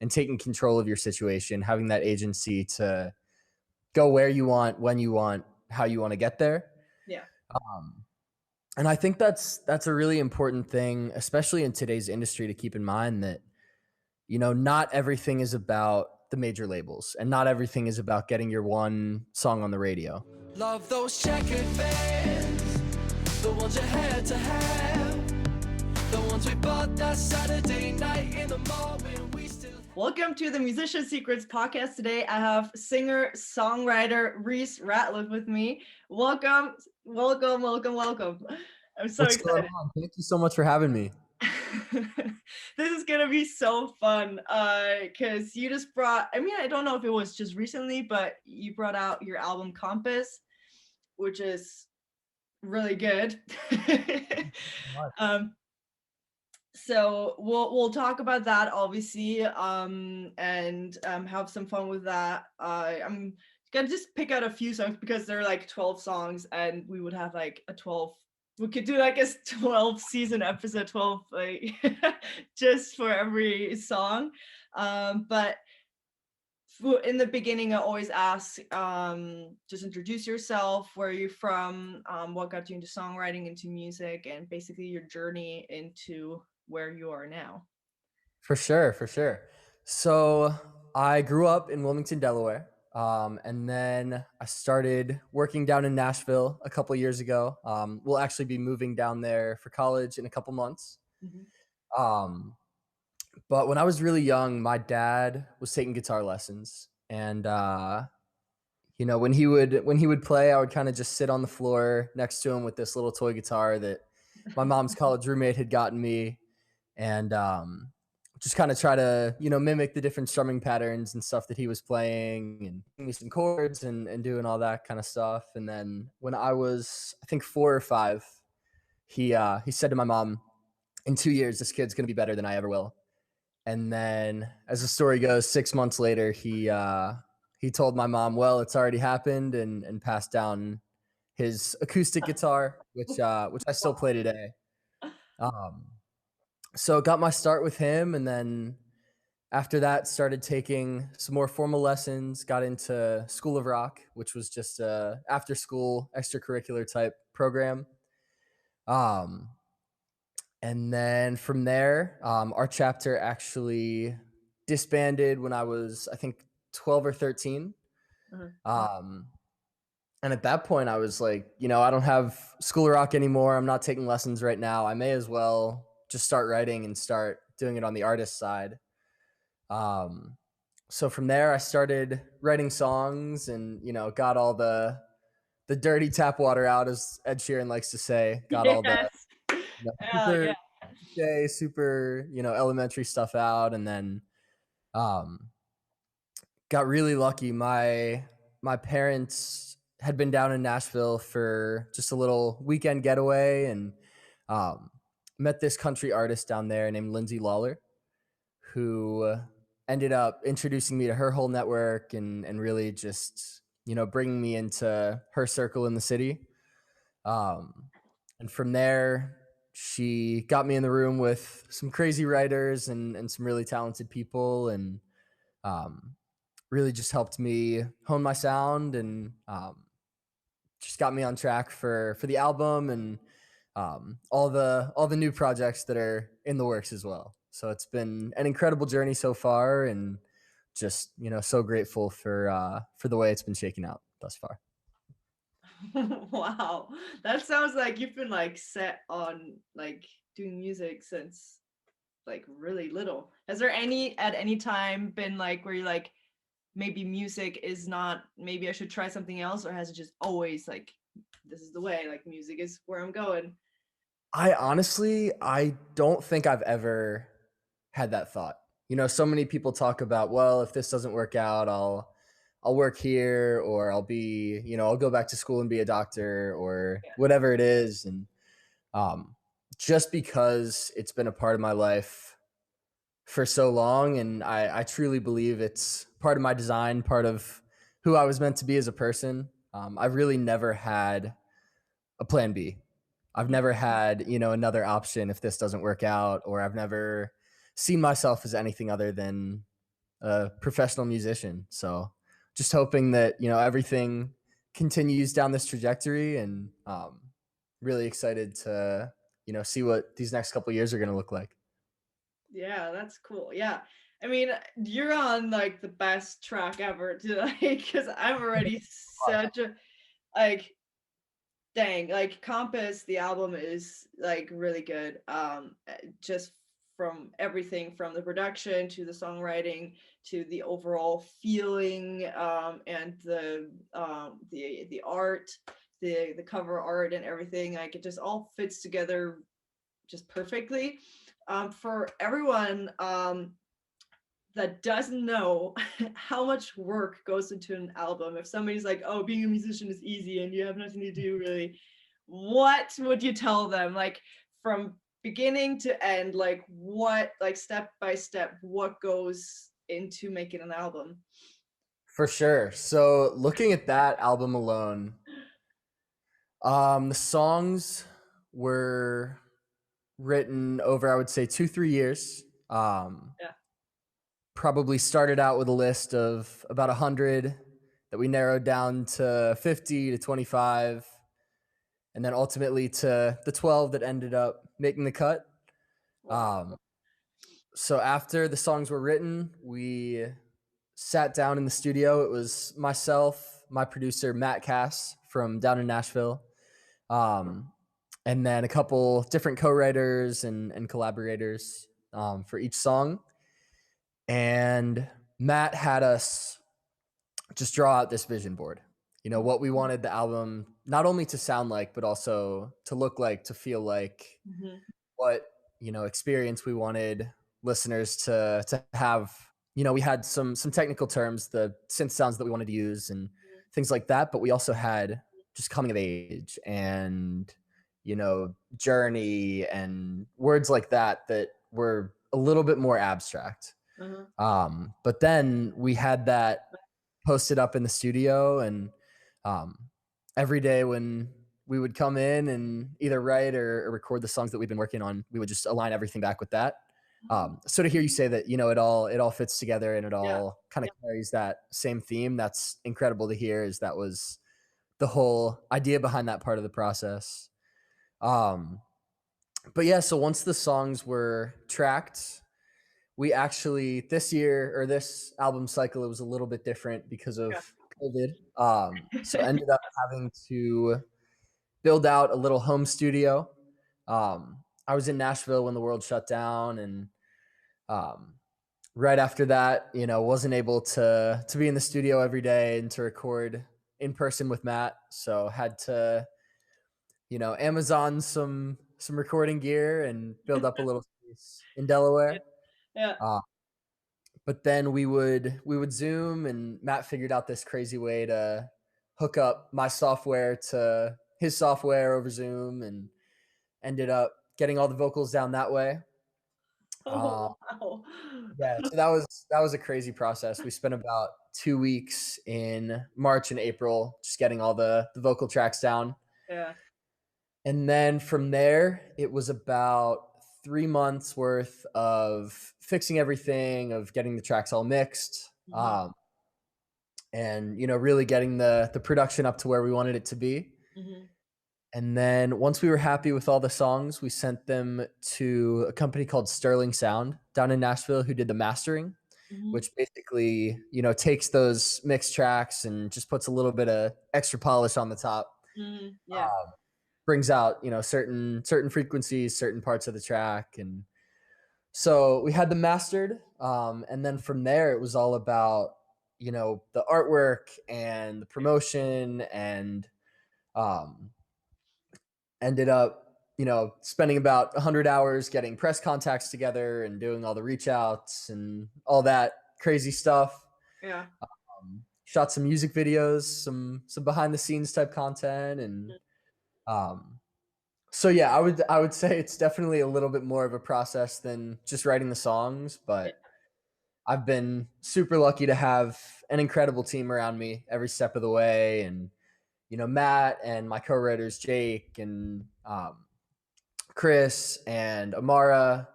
and taking control of your situation, having that agency to go where you want, when you want, how you want to get there. Yeah. Um, and I think that's a really important thing, especially in today's industry, to keep in mind that, not everything is about the major labels and not everything is about getting your one song on the radio. Love those checkered vans, the ones you had to have, the ones we bought that Saturday night in the mall when we still. Welcome to the Musician Secrets podcast. Today I have singer songwriter Reece Ratliff with me. Welcome. I'm so What's going excited. on? Thank you so much for having me. This is gonna be so fun because you just brought, I don't know if it was just recently, but you brought out your album Compass, which is really good. um so we'll talk about that obviously, and have some fun with that. I'm gonna just pick out a few songs because there are like 12 songs and we would have like we could do like a 12 season episode, 12 like just for every song. But in the beginning I always ask, just introduce yourself, where are you from, what got you into songwriting, into music, and basically your journey into where you are now. For sure, for sure. So I grew up in Wilmington, Delaware. And then I started working down in Nashville a couple years ago. We'll actually be moving down there for college in a couple months. Mhm. Um, but when I was really young, my dad was taking guitar lessons, and when he would play, I would kind of just sit on the floor next to him with this little toy guitar that my mom's college roommate had gotten me, and just kind of try to mimic the different strumming patterns and stuff that he was playing, and giving me some chords and doing all that kind of stuff. And then when I was, I think, 4 or 5, he said to my mom, "In 2 years, this kid's gonna be better than I ever will." And then, as the story goes, 6 months later, he told my mom, "Well, it's already happened," and passed down his acoustic guitar, which I still play today. Um, so got my start with him, and then after that, started taking some more formal lessons. Got into School of Rock, which was just a after school extracurricular type program. Um, and then from there, our chapter actually disbanded when I was, I think, 12 or 13. Mhm. Um, and at that point, I was like, I don't have School of Rock anymore. I'm not taking lessons right now. I may as well just start writing and start doing it on the artist side. Um, so from there, I started writing songs, and got all the dirty tap water out, as Ed Sheeran likes to say. Got all the Yes. super Yeah. super elementary stuff out, and then um, got really lucky. My parents had been down in Nashville for just a little weekend getaway, and um, met this country artist down there named Lindsay Lawler, who ended up introducing me to her whole network, and really just bringing me into her circle in the city. Um, and from there, she got me in the room with some crazy writers and some really talented people, and um, really just helped me hone my sound, and just got me on track for the album, and all the new projects that are in the works as well. So it's been an incredible journey so far, and just so grateful for the way it's been shaking out thus far. Wow, that sounds like you've been like set on like doing music since like really little. Has there at any time been like where you like, maybe music is not, maybe I should try something else, or has it just always like, this is the way, like music is where I'm going? I don't think I've ever had that thought. So many people talk about, well, if this doesn't work out, I'll work here, or I'll go back to school and be a doctor, or whatever it is. And um, just because it's been a part of my life for so long, and I truly believe it's part of my design, part of who I was meant to be as a person. I've really never had a plan B. I've never had, another option if this doesn't work out, or I've never seen myself as anything other than a professional musician. So just hoping that, everything continues down this trajectory, and really excited to, see what these next couple years are going to look like. Yeah, that's cool. Yeah. I mean, you're on like the best track ever to like, because I'm already such a like dang, like Compass, the album is like really good. Just from everything from the production to the songwriting to the overall feeling, and the art, the cover art and everything, like it just all fits together just perfectly. For everyone that doesn't know how much work goes into an album, if somebody's like, oh, being a musician is easy and you have nothing to do really, what would you tell them? Like from beginning to end, like what, like step by step, what goes into making an album? For sure. So looking at that album alone, the songs were written over, I would say, 2-3 years. Yeah. Probably started out with a list of about 100 that we narrowed down to 50 to 25, and then ultimately to the 12 that ended up making the cut. Wow. So after the songs were written, we sat down in the studio. It was myself, my producer Matt Cass from down in Nashville, um, and then a couple different co-writers and collaborators for each song. And Matt had us just draw out this vision board. What we wanted the album not only to sound like, but also to look like, to feel like, Mm-hmm. what experience we wanted listeners to have. We had some technical terms, the synth sounds that we wanted to use and things like that, but we also had just coming of age and journey and words like that that were a little bit more abstract. Uh-huh. But then we had that posted up in the studio, and um, every day when we would come in and either write or record the songs that we've been working on, we would just align everything back with that. So to hear you say that, it all fits together and it Yeah. all kind of carries that same theme, that's incredible to hear. Is that was the whole idea behind that part of the process. Um, but yeah, so once the songs were tracked, we actually this year, or this album cycle, it was a little bit different because of Yeah. COVID. So ended up having to build out a little home studio. I was in Nashville when the world shut down, and um, right after that, wasn't able to be in the studio every day and to record in person with Matt. So had to, Amazon some recording gear and build up a little space in Delaware. Yeah. Uh, but then we would Zoom, and Matt figured out this crazy way to hook up my software to his software over Zoom, and ended up getting all the vocals down that way. Uh, Oh, wow. yeah, so that was a crazy process. We spent about 2 weeks in March and April just getting all the vocal tracks down, Yeah. and then from there it was about 3 months worth of fixing everything, of getting the tracks all mixed. Mm-hmm. And really getting the production up to where we wanted it to be. Mm-hmm. And then once we were happy with all the songs, we sent them to a company called Sterling Sound down in Nashville, who did the mastering, Mm-hmm. which basically takes those mixed tracks and just puts a little bit of extra polish on the top. Mm-hmm. Yeah. um, Brings out certain frequencies, certain parts of the track. And so we had them mastered, and then from there it was all about the artwork and the promotion, and um, ended up spending about 100 hours getting press contacts together and doing all the reach outs and all that crazy stuff. Yeah. Shot some music videos, some behind the scenes type content, and um, so yeah, I would say it's definitely a little bit more of a process than just writing the songs, Yeah. but I've been super lucky to have an incredible team around me every step of the way. And Matt and my co-writers Jake and Chris and Amara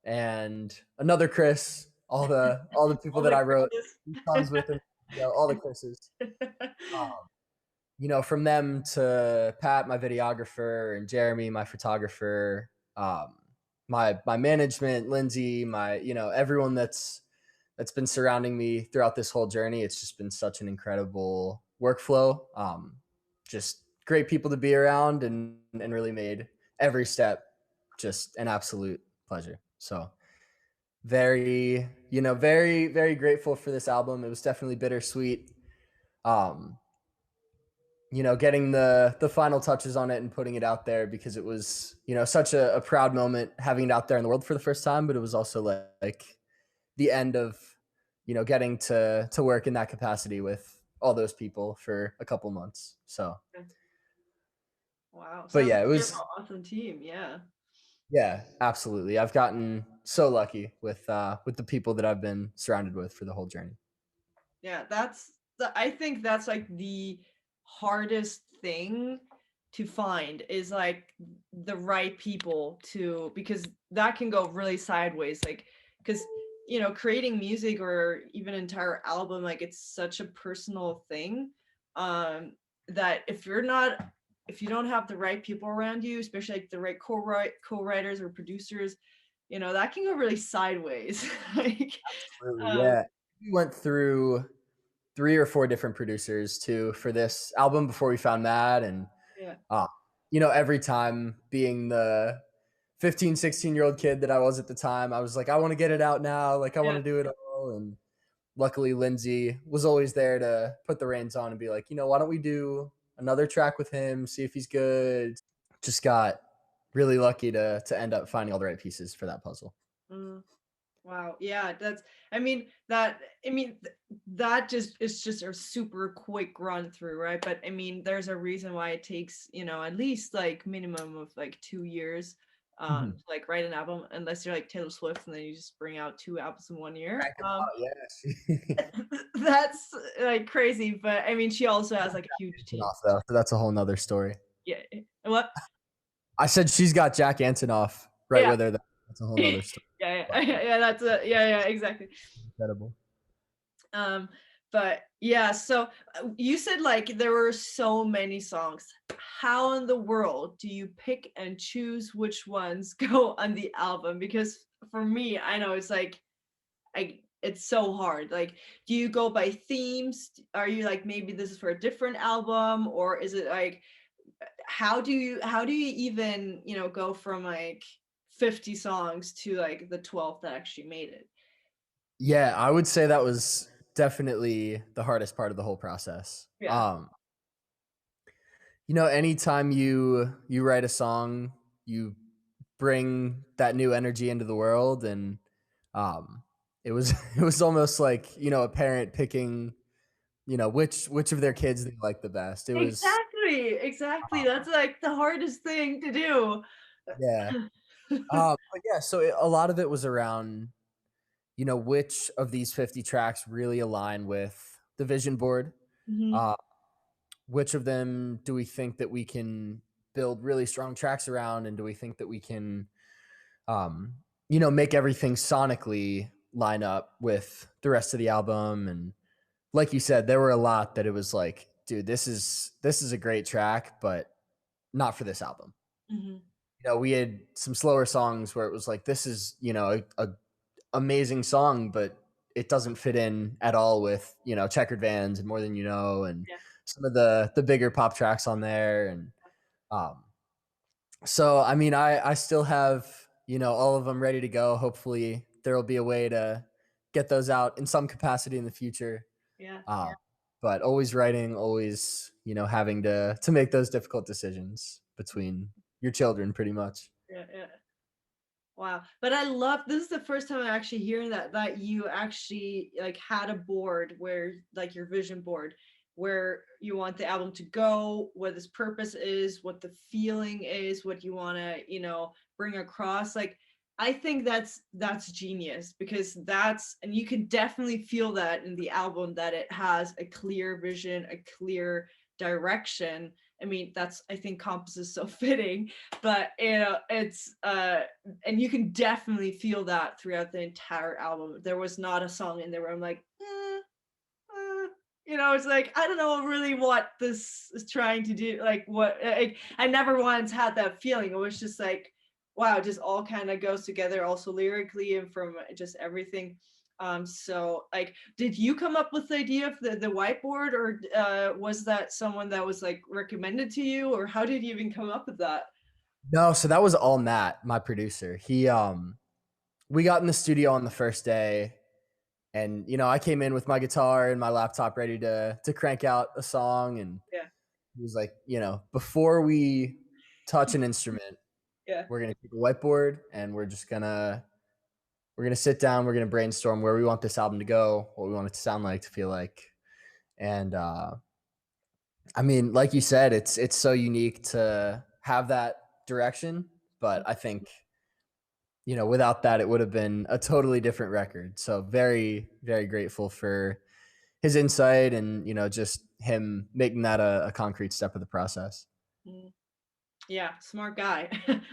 and another Chris, all the people All that the I wrote songs credits. with, and all the curses. From them to Pat, my videographer, and Jeremy, my photographer, my management, Lindsay, my everyone that's been surrounding me throughout this whole journey. It's just been such an incredible workflow. Just great people to be around, and really made every step just an absolute pleasure. So very, very grateful for this album. It was definitely bittersweet. Um, getting the final touches on it and putting it out there, because it was, such a proud moment having it out there in the world for the first time, but it was also like the end of, getting to work in that capacity with all those people for a couple months. So, Wow, but sounds yeah, like it you have was, an awesome team. Yeah. yeah, absolutely. I've gotten so lucky with the people that I've been surrounded with for the whole journey. Yeah, I think that's like the hardest thing to find is like the right people to, because that can go really sideways, like because creating music or even an entire album, like it's such a personal thing, um that if you don't have the right people around you, especially like the right co-writers or producers, that can go really sideways. Like Absolutely, um yeah. We went through 3 or 4 different producers too for this album before we found Matt, and yeah, uh, every time, being the 15, 16-year-old kid that I was at the time, I was like, I want to get it out now, like I want yeah. to do it all. And luckily Lindsay was always there to put the reins on and be like, why don't we do another track with him, see if he's good. Just got really lucky to end up finding all the right pieces for that puzzle. Mm. Wow. Yeah, that just is just a super quick run through, right? But I mean, there's a reason why it takes, at least like minimum of like 2 years Mhm. to like write an album, unless you're like Taylor Swift and then you just bring out 2 albums in 1 year. Crank 'em out, yes. That's like crazy, but I mean, she also has like a huge team. Antonoff, though, so that's a whole nother story. Yeah. What? I said she's got Jack Antonoff right Yeah. with her. That's a whole Yeah, nother story. yeah, But yeah, yeah, exactly. incredible. Um, but yeah, so you said like there were so many songs. How in the world do you pick and choose which ones go on the album? Because for me, I know it's like it's so hard. Like, do you go by themes? Are you like, maybe this is for a different album, or is it like how do you even, go from like 50 songs to like the 12th that actually made it? Yeah, I would say that was definitely the hardest part of the whole process. Yeah. Anytime you write a song, you bring that new energy into the world, and it was it was almost like, a parent picking, which of their kids they like the best. It was Exactly. That's like the hardest thing to do. yeah. But yeah, so a lot of it was around, which of these 50 tracks really align with the vision board. Mhm, Uh, which of them do we think that we can build really strong tracks around, and do we think that we can, um, make everything sonically line up with the rest of the album? And like you said, there were a lot that it was like, dude, this is a great track, but not for this album. mhm. We had some slower songs where it was like, this is, a amazing song, but it doesn't fit in at all with, Checkered Vans and More Than You Know, and Yeah, some of the bigger pop tracks on there. And um so I mean, I still have, all of them ready to go. Hopefully there will be a way to get those out in some capacity in the future. yeah, um but always writing, always, having to make those difficult decisions between your children, pretty much. yeah, yeah. Wow. But I love, this is the first time I'm actually hearing that you actually like had a board where like your vision board where you want the album to go, what its purpose is, what the feeling is, what you want to, bring across. Like I think that's genius, because and you can definitely feel that in the album, that it has a clear vision, a clear direction. I mean, that's, I think Compass is so fitting, but you know, it's and you can definitely feel that throughout the entire album. There was not a song in there where I'm like, you know, it's like, I don't know really what this is trying to do. Like what I never once had that feeling. It was just like, wow, it just all kind of goes together also lyrically and from just everything. So like, did you come up with the idea of the whiteboard, or was that someone that was like recommended to you, or how did you even come up with that? No, so that was all Matt, my producer. We got in the studio on the first day, and you know, I came in with my guitar and my laptop ready to crank out a song, and Yeah, he was like, you know, before we touch an instrument, yeah. we're gonna take a whiteboard and we're gonna sit down, we're gonna brainstorm where we want this album to go, what we want it to sound like, to feel like. And I mean, like you said, it's so unique to have that direction, but I think, you know, without that, it would have been a totally different record. So very, very grateful for his insight and, you know, just him making that a concrete step of the process. Mm. Yeah, smart guy.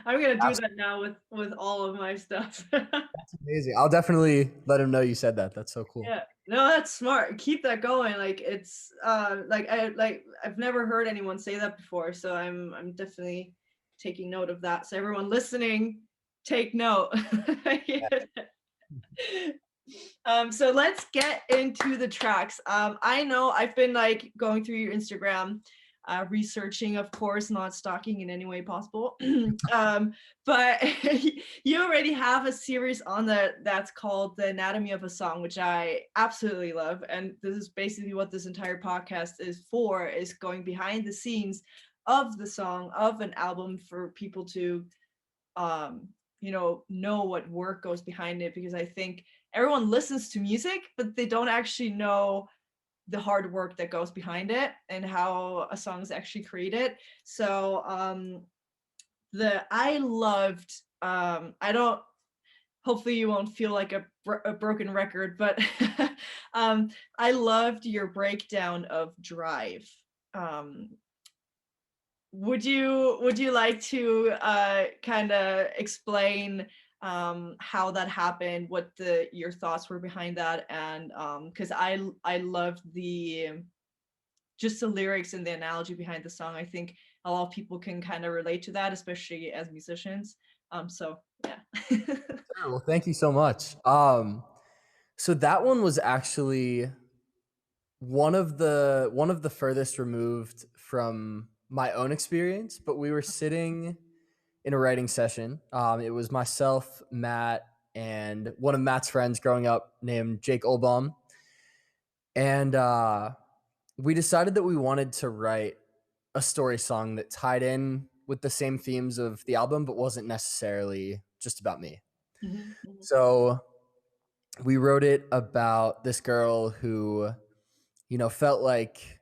I'm gonna do that now with all of my stuff. That's amazing. I'll definitely let him know you said that. That's so cool. Yeah, no, that's smart. Keep that going. Like it's I've never heard anyone say that before, so I'm definitely taking note of that. So everyone listening, take note. So let's get into the tracks. I know I've been like going through your Instagram, researching, of course, not stalking in any way possible. But you already have a series on that's called The Anatomy of a Song, which I absolutely love. And this is basically what this entire podcast is for, is going behind the scenes of the song, of an album, for people to you know what work goes behind it, because I think everyone listens to music but they don't actually know the hard work that goes behind it and how a song is actually created. So the I loved I don't, hopefully you won't feel like a broken record, but I loved your breakdown of Drive. um would you like to kind of explain how that happened, what your thoughts were behind that, and because I loved the just the lyrics and the analogy behind the song. I think a lot of people can kind of relate to that, especially as musicians. So yeah. Sure. Well, thank you so much. So that one was actually one of the furthest removed from my own experience, but we were sitting in a writing session. It was myself, Matt, and one of Matt's friends growing up named Jake Olbaum. And we decided that we wanted to write a story song that tied in with the same themes of the album, but wasn't necessarily just about me. Mhm, mhm, So we wrote it about this girl who, you know, felt like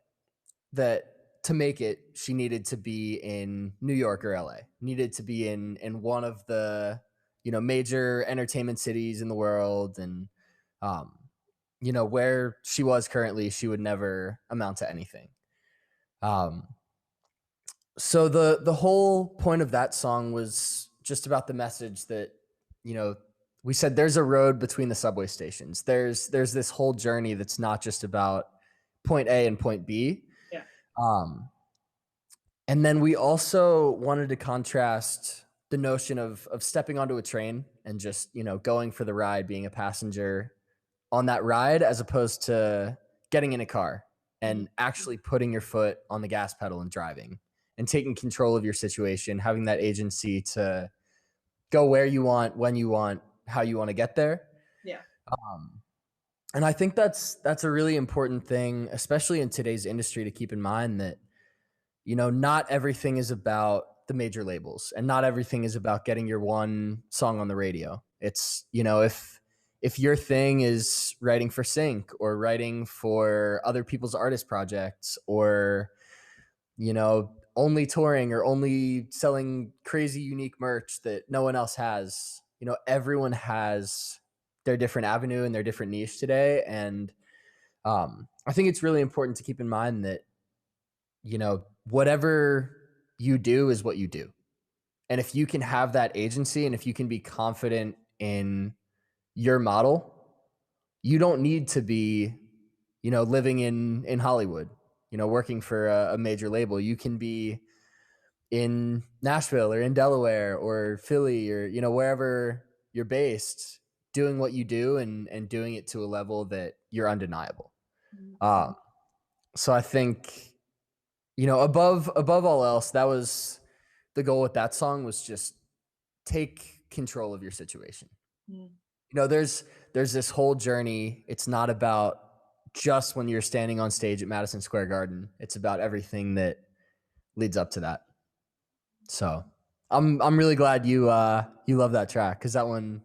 that to make it, she needed to be in New York or LA, needed to be in one of the, you know, major entertainment cities in the world. And, um, you know, where she was currently, she would never amount to anything. Um, so the whole point of that song was just about the message that, you know, we said there's a road between the subway stations. There's this whole journey that's not just about point A and point B. yeah. Um, and then we also wanted to contrast the notion of stepping onto a train and just, you know, going for the ride, being a passenger on that ride, as opposed to getting in a car Mhm, and actually putting your foot on the gas pedal and driving and taking control of your situation, having that agency to go where you want, when you want, how you want to get there. yeah. Um, and I think that's a really important thing, especially in today's industry, to keep in mind that, you know, not everything is about the major labels and not everything is about getting your one song on the radio. It's, you know, if your thing is writing for sync or writing for other people's artist projects, or, you know, only touring or only selling crazy unique merch that no one else has, you know, everyone has their different avenue and their different niche today. And I think it's really important to keep in mind that whatever you do is what you do. And if you can have that agency and if you can be confident in your model, you don't need to be, living in Hollywood, working for a major label. You can be in Nashville or in Delaware or Philly or, wherever you're based, doing what you do and doing it to a level that you're undeniable. Mm. Um, so I think, above all else, that was the goal with that song, was just take control of your situation. Mm. There's this whole journey. It's not about just when you're standing on stage at Madison Square Garden. It's about everything that leads up to that. So I'm really glad you love that track, because that one,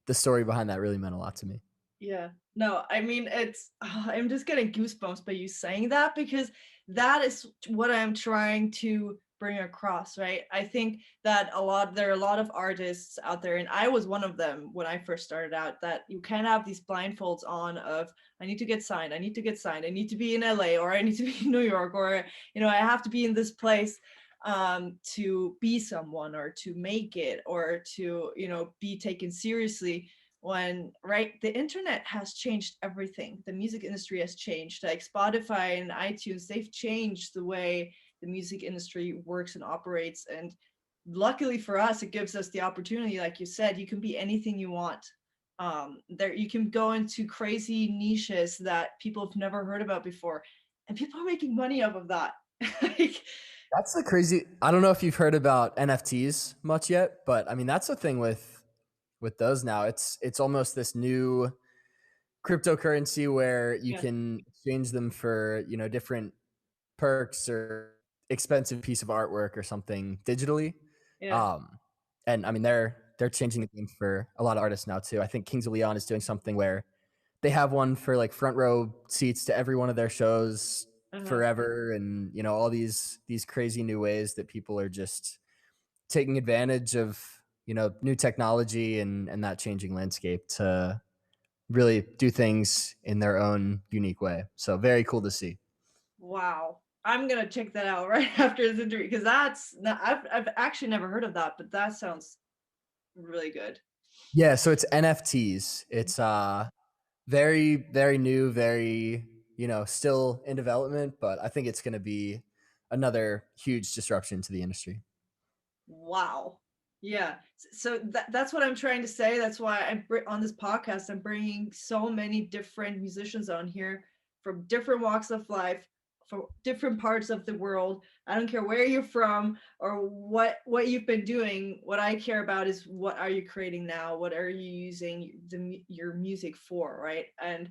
the story behind that really meant a lot to me. Yeah. No, I mean, I'm just getting goosebumps by you saying that, because that is what I'm trying to bring across, right? I think that there are a lot of artists out there, and I was one of them when I first started out, that you can't have these blindfolds on of, I need to get signed, I need to get signed, I need to be in LA, or I need to be in New York, or, I have to be in this place to be someone, or to make it, or to, be taken seriously. When, right, the internet has changed everything. The music industry has changed. Like Spotify and iTunes, they've changed the way the music industry works and operates. And luckily for us, it gives us the opportunity, like you said, you can be anything you want. There, you can go into crazy niches that people have never heard about before, and people are making money off of that. Like, That's the crazy. I don't know if you've heard about NFTs much yet, but I mean, that's the thing with those now. It's almost this new cryptocurrency where you yeah, can exchange them for, different perks or expensive piece of artwork or something digitally. yeah, Um, and I mean, they're changing the game for a lot of artists now too. I think Kings of Leon is doing something where they have one for like front row seats to every one of their shows uh-huh. forever, and all these crazy new ways that people are just taking advantage of, new technology and that changing landscape to really do things in their own unique way. So very cool to see. Wow. I'm gonna check that out right after this interview, because that's not, I've actually never heard of that, but that sounds really good. Yeah, so it's NFTs. It's very, very new, very, still in development, but I think it's going to be another huge disruption to the industry. Wow. Yeah. So that's what I'm trying to say. That's why on this podcast, I'm bringing so many different musicians on here from different walks of life, from different parts of the world. I don't care where you're from or what you've been doing. What I care about is, what are you creating now? What are you using your music for, right? And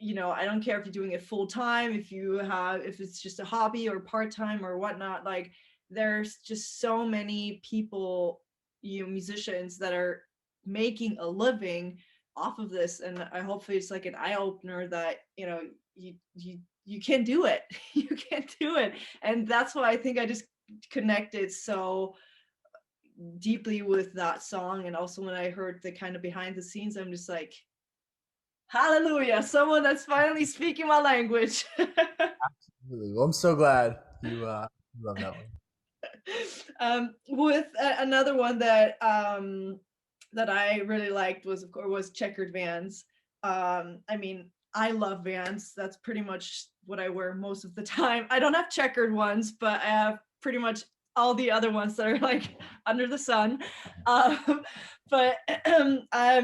I don't care if you're doing it full time, if it's just a hobby or part time or whatnot. Like, there's just so many people, musicians, that are making a living off of this, and I hopefully it's like an eye opener that you can do it. You can do it, and that's why I think I just connected so deeply with that song. And also when I heard the kind of behind the scenes, I'm just like, hallelujah, someone that's finally speaking my language. Absolutely. Well, I'm so glad you love that one. With another one that I really liked was, of course, was checkered Vans. I mean, I love Vans. That's pretty much what I wear most of the time. I don't have checkered ones, but I have pretty much all the other ones that are like under the sun. Um, but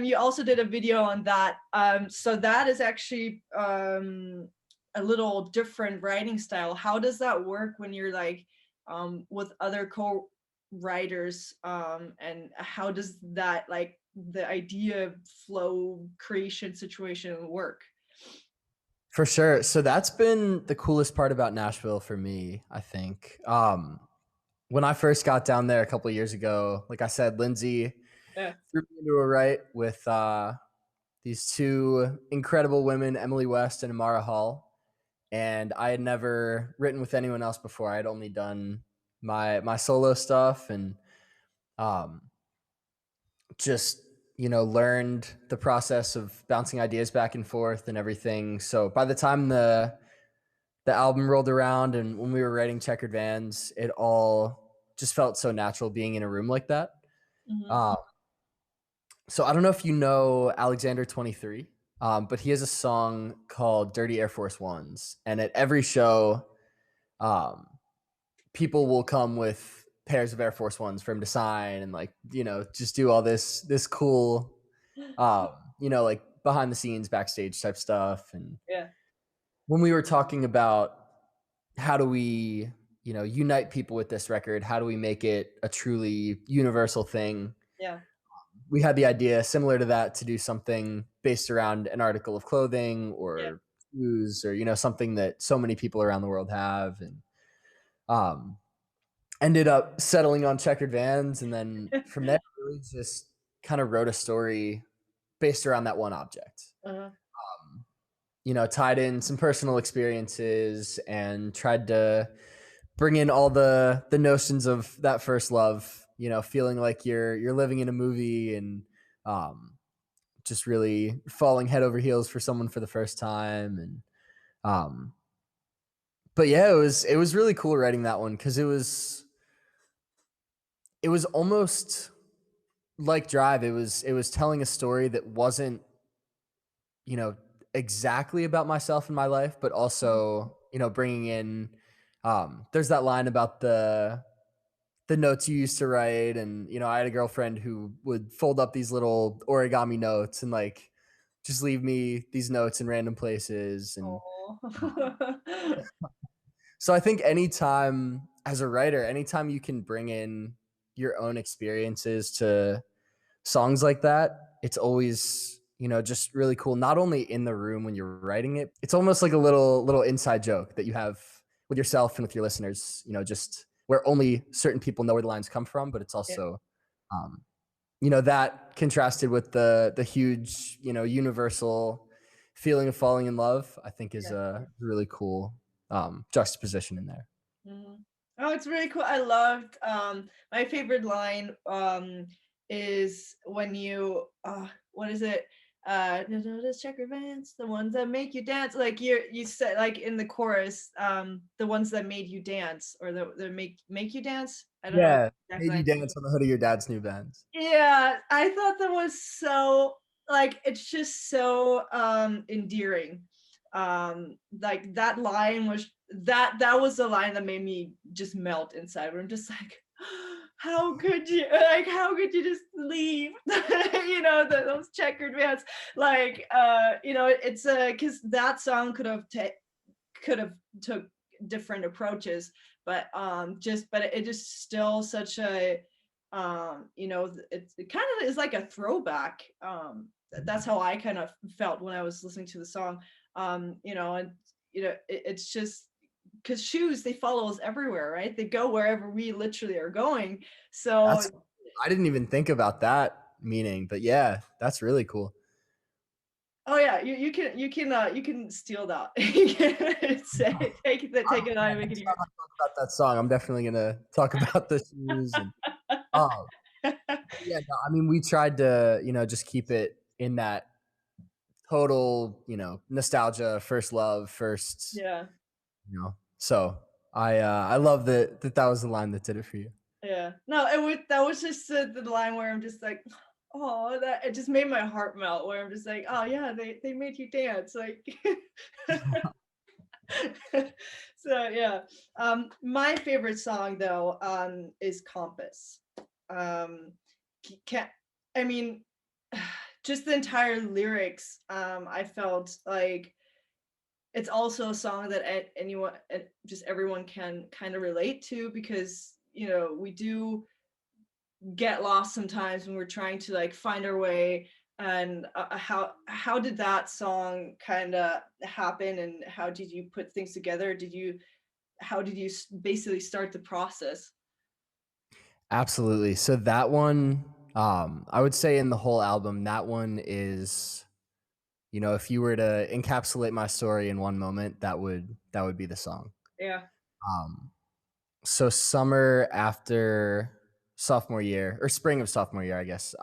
you also did a video on that. So that is actually a little different writing style. How does that work when you're like with other co-writers, and how does that, like, the idea flow creation situation work? For sure. So that's been the coolest part about Nashville for me, I think. When I first got down there a couple of years ago, like I said, Lindsay Yeah. threw me into a write with these two incredible women, Emily West and Amara Hall. And I had never written with anyone else before. I had only done my solo stuff, and um, just learned the process of bouncing ideas back and forth and everything. So by the time the the album rolled around and when we were writing Checkered Vans, it all just felt so natural being in a room like that. Mhm. Um, so I don't know if you know Alexander 23, but he has a song called Dirty Air Force Ones. And at every show, um, people will come with pairs of Air Force Ones for him to sign and like, just do all this cool, like behind the scenes, backstage type stuff. And Yeah. when we were talking about how do we, unite people with this record, how do we make it a truly universal thing? Yeah. We had the idea similar to that to do something based around an article of clothing Yeah. or shoes or, something that so many people around the world have. And um, ended up settling on Checkered Vans. And then from there, really just kind of wrote a story based around that one object. Uh-huh. Tied in some personal experiences and tried to bring in all the notions of that first love, feeling like you're living in a movie and just really falling head over heels for someone for the first time. And but yeah, it was really cool writing that one because it was almost like Drive. It was telling a story that wasn't, you know, exactly about myself and my life, but also, bringing in, there's that line about the notes you used to write. And, I had a girlfriend who would fold up these little origami notes and like, just leave me these notes in random places. And Oh. so I think anytime as a writer, anytime you can bring in your own experiences to songs like that, it's always, just really cool. Not only in the room when you're writing it, it's almost like a little inside joke that you have with yourself and with your listeners, just where only certain people know where the lines come from. But it's Yeah. also, um, that contrasted with the huge, universal feeling of falling in love, I think is Yeah. a really cool juxtaposition in there. Mhm. Oh, it's really cool. I loved my favorite line is when you what is it? Those checker bands, the ones that make you dance. Like you said like in the chorus, the ones that made you dance or the make you dance. I don't know Yeah, made you exactly. dance on the hood of your dad's new Benz. Yeah, I thought that was so like it's just so endearing. Like that line was that was the line that made me just melt inside. Where I'm just like, how could you just leave? Those checkered vans. Like it's because that song could have took different approaches, but it just still such a it kind of is like a throwback. That's how I kind of felt when I was listening to the song. And it's just because shoes, they follow us everywhere, right? They go wherever we literally are going. So That's I didn't even think about that meaning, but yeah, that's really cool. oh yeah, you can steal that. You can take it out and make it Next even. time I talk about that song, I'm definitely gonna talk about the shoes and oh yeah, no, I mean we tried to, just keep it in that total, nostalgia, first love, first, Yeah. So I love that was the line that did it for you. Yeah. No, that was just the line where I'm just like, oh, that it just made my heart melt. Where I'm just like, oh yeah, they made you dance, like. So yeah, my favorite song though is Compass. Um, can I mean, just the entire lyrics. I felt like it's also a song that just everyone can kind of relate to because we do get lost sometimes when we're trying to like find our way. And how did that song kind of happen, and how did you put things together? How did you basically start the process? Absolutely. So that one, I would say in the whole album, that one is, if you were to encapsulate my story in one moment, that would be the song. Yeah. Um, so summer after sophomore year or spring of sophomore year, I guess,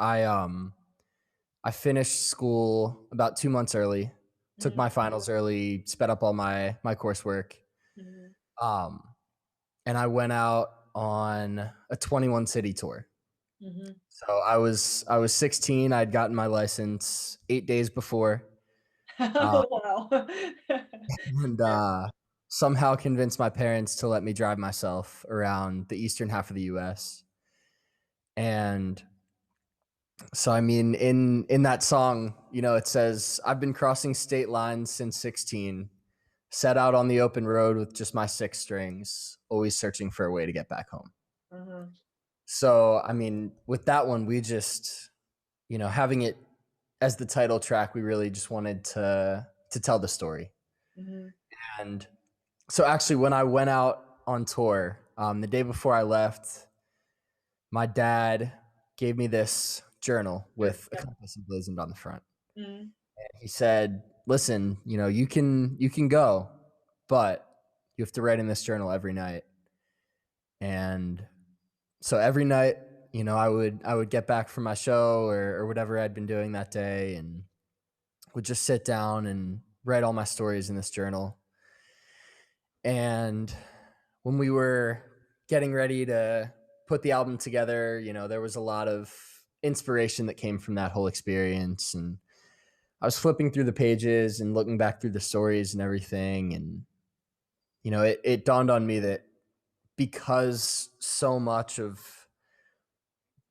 I finished school about 2 months early, took Mhm. my finals early, sped up all my coursework. Um, and I went out on a 21 city tour. Mhm. So I was 16. I'd gotten my license 8 days before, uh, Wow. and Yeah. somehow convinced my parents to let me drive myself around the eastern half of the U.S. And so, I mean, in that song, it says, "I've been crossing state lines since 16, set out on the open road with just my six strings, always searching for a way to get back home." Mhm. So, I mean, with that one, we just, having it as the title track, we really just wanted to tell the story. Mhm. And so, actually, when I went out on tour, the day before I left, my dad gave me this journal Sure. with a Yeah. compass emblazoned on the front. Mhm. He said, "Listen, you can go, but you have to write in this journal every night." And so every night, I would get back from my show or whatever I'd been doing that day, and would just sit down and write all my stories in this journal. And when we were getting ready to put the album together, there was a lot of inspiration that came from that whole experience. And I was flipping through the pages and looking back through the stories and everything. And, it dawned on me that because so much of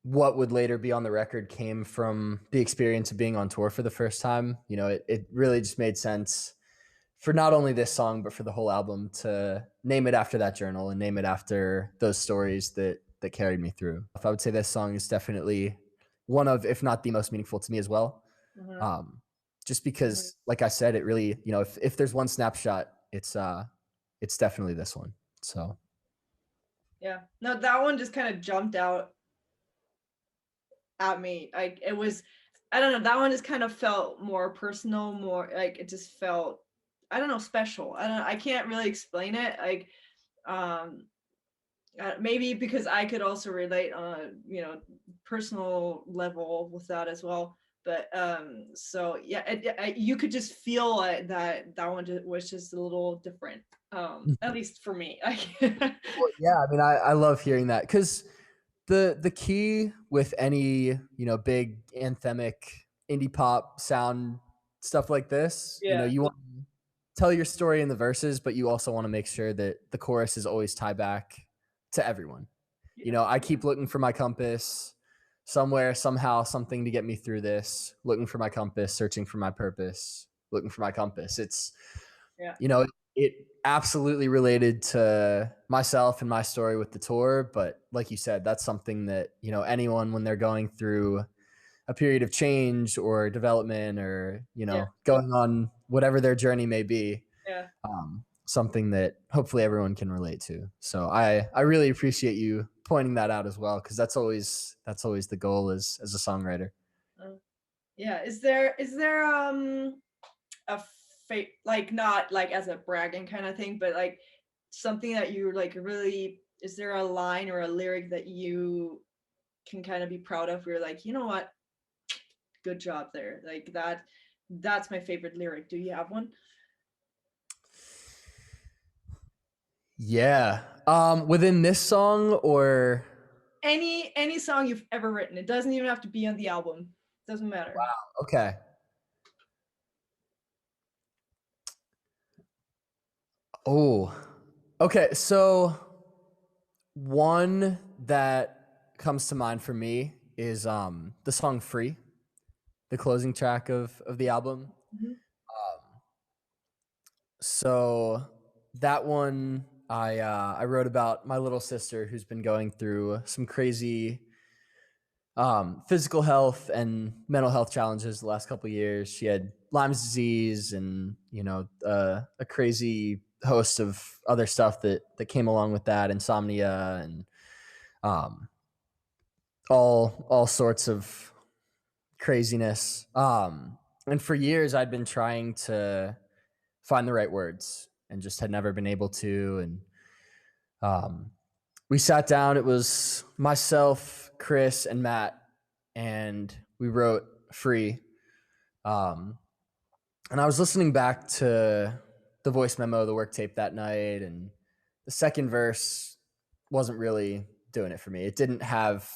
what would later be on the record came from the experience of being on tour for the first time, it really just made sense for not only this song, but for the whole album to name it after that journal and name it after those stories that carried me through. If I would say this song is definitely one of, if not the most meaningful to me as well. Mhm. Um, just because, like I said, it really, if there's one snapshot, it's definitely this one. So Yeah. No, that one just kind of jumped out at me. Like it was, I don't know, that one just kind of felt more personal, more like it just felt, I don't know, special. I can't really explain it. Like, um, maybe because I could also relate on a, personal level with that as well. But so yeah, you could just feel that one was just a little different. At least for me. well, yeah, I mean, I love hearing that because the key with any big anthemic indie pop sound stuff like this, Yeah. you want to tell your story in the verses, but you also want to make sure that the chorus is always tie back to everyone. Yeah. I keep looking for my compass somewhere, somehow, something to get me through this. Looking for my compass, searching for my purpose, looking for my compass. It's Yeah. it absolutely related to myself and my story with the tour. But like you said, that's something that, anyone when they're going through a period of change or development or, Yeah. going on whatever their journey may be, Yeah. something that hopefully everyone can relate to. So I really appreciate you pointing that out as well. Cause that's always the goal as a songwriter. Uh, yeah. Is there a like not like as a bragging kind of thing, but like something that you like really, is there a line or a lyric that you can kind of be proud of where you're like, you know what, good job there, like that's my favorite lyric? Do you have one? Yeah. Within this song or Any song you've ever written, it doesn't even have to be on the album, doesn't matter. okay. Oh, okay. So one that comes to mind for me is the song "Free," the closing track of the album. Mhm. So that one I wrote about my little sister who's been going through some crazy physical health and mental health challenges the last couple of years. She had Lyme's disease and a crazy host of other stuff that came along with that, insomnia and um, all sorts of craziness. And for years, I'd been trying to find the right words and just had never been able to. And we sat down. It was myself, Chris, and Matt, and we wrote "Free." Um, and I was listening back to the voice memo, the work tape that night, and the the second verse wasn't really doing it for me. It didn't have,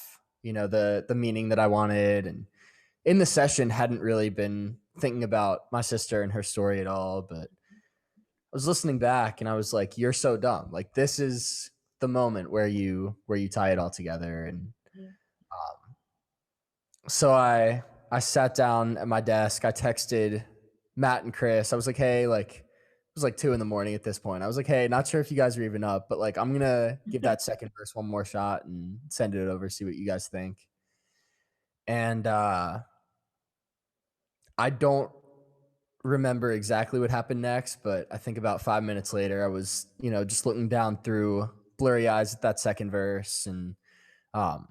the meaning that I wanted. And in the session, hadn't really been thinking about my sister and her story at all. But I was listening back and I was like, you're so dumb. Like, this is the moment where you tie it all together. And Mhm. so I sat down at my desk. I texted Matt and Chris. I was like, hey, like, it was like 2 a.m. at this point. I was like, hey, not sure if you guys are even up, but like, I'm gonna give that second verse one more shot and send it over, see what you guys think. And I don't remember exactly what happened next, but I think about 5 minutes later, I was, just looking down through blurry eyes at that second verse, and um,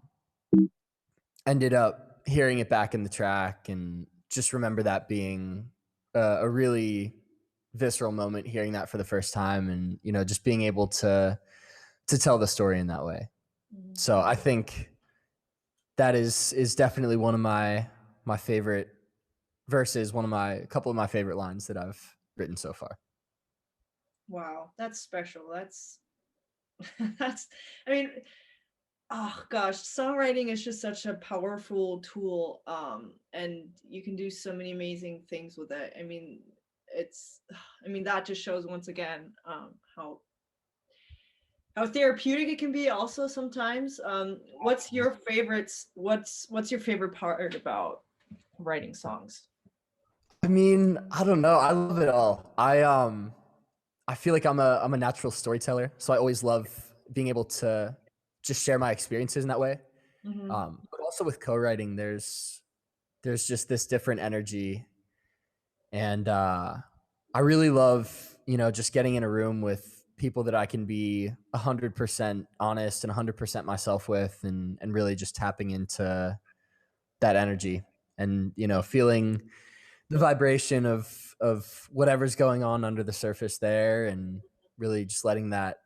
ended up hearing it back in the track, and just remember that being a really visceral moment, hearing that for the first time, and just being able to tell the story in that way. Mhm. So I think that is definitely one of my favorite verses, a couple of my favorite lines that I've written so far. Wow, that's special. That's that's I mean, oh gosh, songwriting is just such a powerful tool, and you can do so many amazing things with it. I mean, it's that just shows once again, how therapeutic it can be also sometimes. What's your favorites? What's your favorite part about writing songs? I mean, I don't know. I love it all. I feel like I'm a natural storyteller, so I always love being able to just share my experiences in that way. Hmm. But also with co-writing, there's just this different energy, and I really love just getting in a room with people that I can be 100% honest and 100% myself with, and really just tapping into that energy, and feeling the vibration of whatever's going on under the surface there, and really just letting that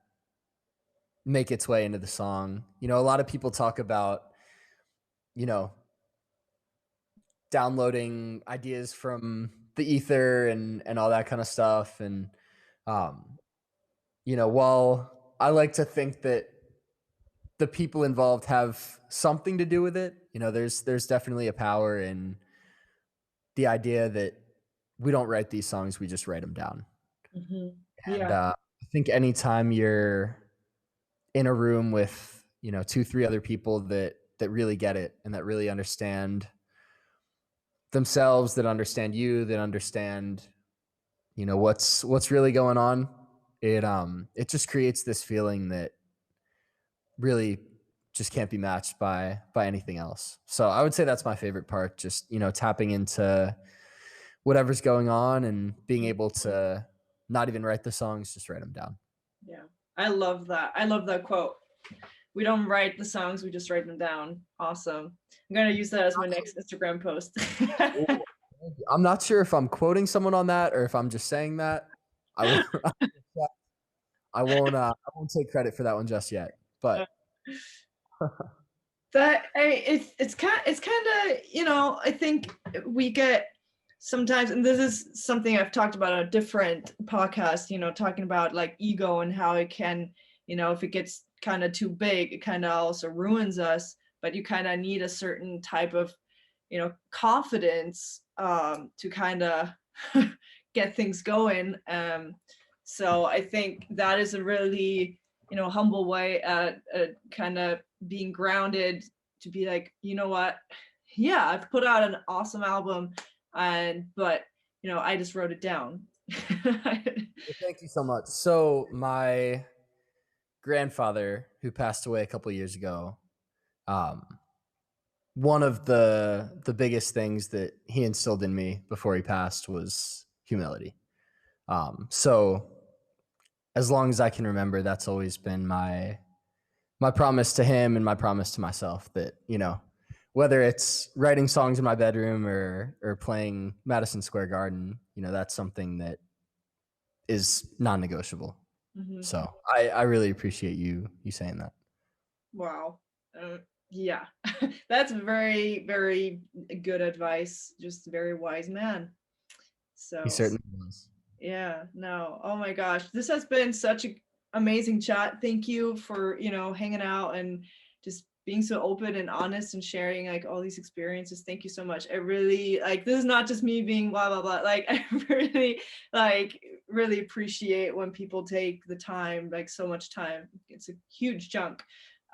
make its way into the song. A lot of people talk about, you know, downloading ideas from the ether and all that kind of stuff. And um, while I like to think that the people involved have something to do with it, there's definitely a power in the idea that we don't write these songs, we just write them down. Hmm. And Yeah. I think anytime you're in a room with, two, three other people that really get it and that really understand themselves, that understand you, that understand, what's really going on, it just creates this feeling that really just can't be matched by anything else. So I would say that's my favorite part, just, tapping into whatever's going on and being able to not even write the songs, just write them down. Yeah. I love that. I love that quote. We don't write the songs, we just write them down. Awesome. I'm gonna use that as my next Instagram post. Ooh, I'm not sure if I'm quoting someone on that or if I'm just saying that. I won't, I won't take credit for that one just yet. But It's kind of, I think we get sometimes, and this is something I've talked about on a different podcast, talking about like ego and how it can, if it gets kind of too big, it kind of also ruins us. But you kind of need a certain type of, confidence, to kind of get things going. So I think that is a really, humble way at kind of being grounded, to be like, you know what, yeah, I've put out an awesome album, but I just wrote it down. well, thank you so much. So my grandfather, who passed away a couple of years ago, um, one of the biggest things that he instilled in me before he passed was humility. So as long as I can remember, that's always been my promise to him and my promise to myself, that whether it's writing songs in my bedroom or playing Madison Square Garden, that's something that is non-negotiable. Mhm. So I really appreciate you saying that. Wow. Yeah. That's very, very good advice. Just a very wise man. He So certainly was. yeah, no. Oh my gosh. This has been such a amazing chat. Thank you for, hanging out and just being so open and honest and sharing like all these experiences. Thank you so much. I really like, this is not just me being blah blah blah. Like I really appreciate when people take the time, like so much time. It's a huge chunk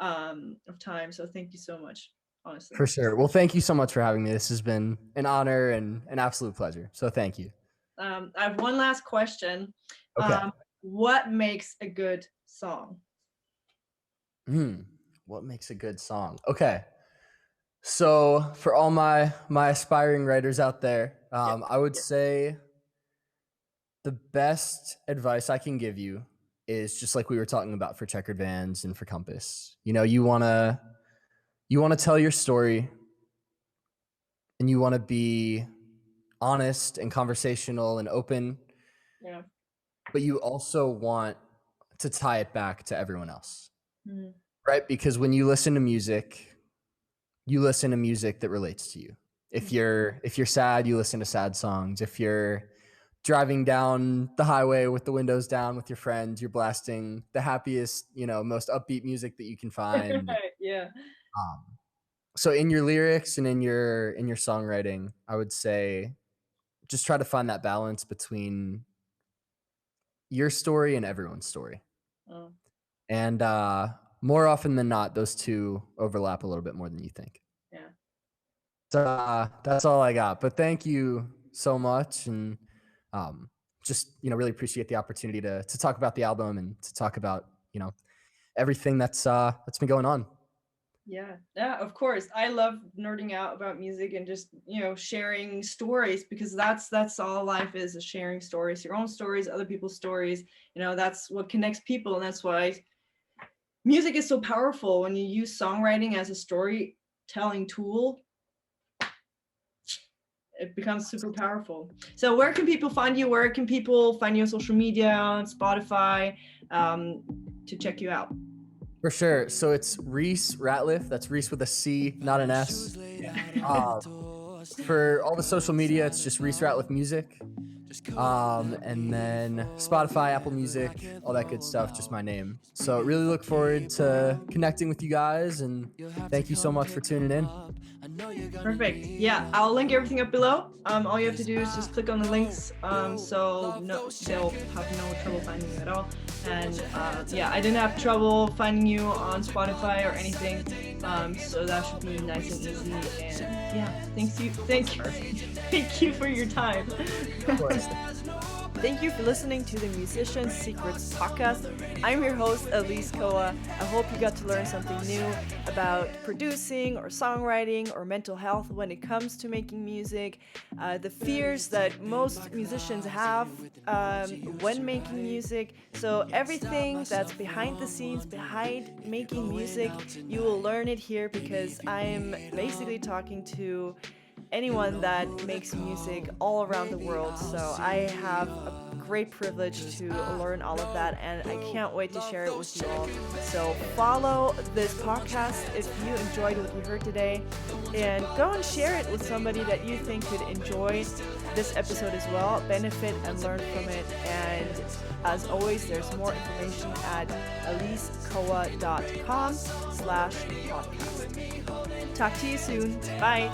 of time. So thank you so much, honestly. For sure. Well, thank you so much for having me. This has been an honor and an absolute pleasure. So thank you. I have one last question. Okay. What makes a good song? What makes a good song? Okay. So for all my aspiring writers out there, I would say the best advice I can give you is just like we were talking about for Checkered Vans and for Compass. You wanna tell your story, and you want to be honest and conversational and open. Yeah. But you also want to tie it back to everyone else. Mm-hmm. Right? Because when you listen to music that relates to you. If you're sad, you listen to sad songs. If you're driving down the highway with the windows down with your friends, you're blasting the happiest, most upbeat music that you can find. Yeah. So in your lyrics and in your songwriting, I would say just try to find that balance between your story and everyone's story. Oh. And more often than not, those two overlap a little bit more than you think. Yeah. So that's all I got. But thank you so much, and just really appreciate the opportunity to talk about the album and to talk about everything that's been going on. Yeah, of course. I love nerding out about music and just sharing stories, because that's all life is sharing stories, your own stories, other people's stories. That's what connects people, and that's why music is so powerful. When you use songwriting as a storytelling tool, it becomes super powerful. So where can people find you? Where can people find you on social media, on Spotify, to check you out? For sure. So it's Reece Ratliff. That's Reece with a C, not an S. For all the social media, it's just Reece Ratliff Music. And then Spotify, Apple Music, all that good stuff, just my name. So really look forward to connecting with you guys, and thank you so much for tuning in. Perfect. Yeah, I'll link everything up below. All you have to do is just click on the links, so they'll have no trouble finding you at all. And yeah, I didn't have trouble finding you on Spotify or anything, so that should be nice and easy. And yeah, thank you for your time. Of course. Thank you for listening to the Musician's Secrets podcast. I'm your host, Alise Koa. I hope you got to learn something new about producing or songwriting or mental health when it comes to making music, the fears that most musicians have when making music. So everything that's behind the scenes, behind making music, you will learn it here, because I am basically talking to anyone that makes music all around the world. So I have a great privilege to learn all of that, and I can't wait to share it with you all. So follow this podcast if you enjoyed what you heard today, and go and share it with somebody that you think could enjoy this episode as well, benefit and learn from it. And as always, there's more information at alisekoa.com/podcast. Talk to you soon. Bye.